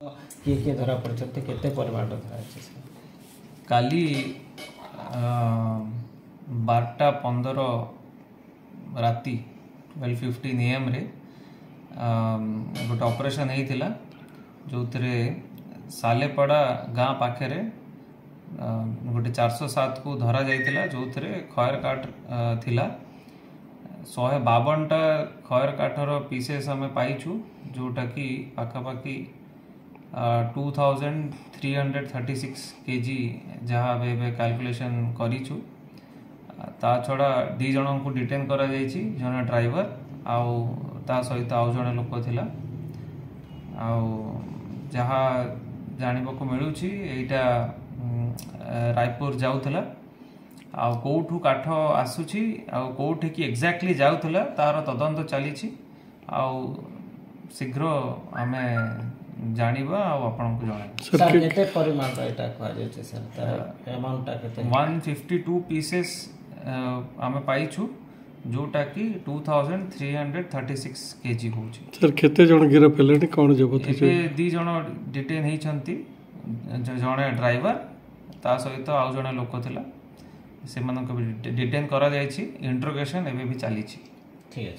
किए किए धरा पड़ते केते परिमाण धरा काली 12:15 राति 12:15 AM रे गोटे ऑपरेशन होता जो सालेपड़ा गाँ पाखे गोटे 407 को धरा जाइतिला जो खयर काठ थिला 152टा खयर काठर पीसेस आम पाइछु जोटा कि पाखापाखि 2336 kg जहाँ कैलकुलेशन करिछु ता छड़ा 2 जन को डिटेन करा जाइछि जने ड्राइवर आउ ता सहित आउ जने लोक थिला आउ जहाँ जानिबा को मिलुछि एटा रायपुर जाउथला आउ कोठू काठ आसुछि आउ कोठी की एग्जैक्टली जाउथला तार तदंत चलीछि आउ शीघ्र आमे जानिबा आ आपन को जणाइबा सर केते परिमाण एटा कहै छै सर तार अमाउंट ता केते 152 पीसेस आमे पाइछु जोटा कि 2336 kg होछि सर केते जण गिरफ हेलेनी कोन जबत छै 2 जण डिटेन हेइ छंती जणे ड्राइवर ता सहित आउ जणे लोक थिला से मानक डिटेन करा जायछि इंट्रोगेशन एबे भी चली छी ठीक है।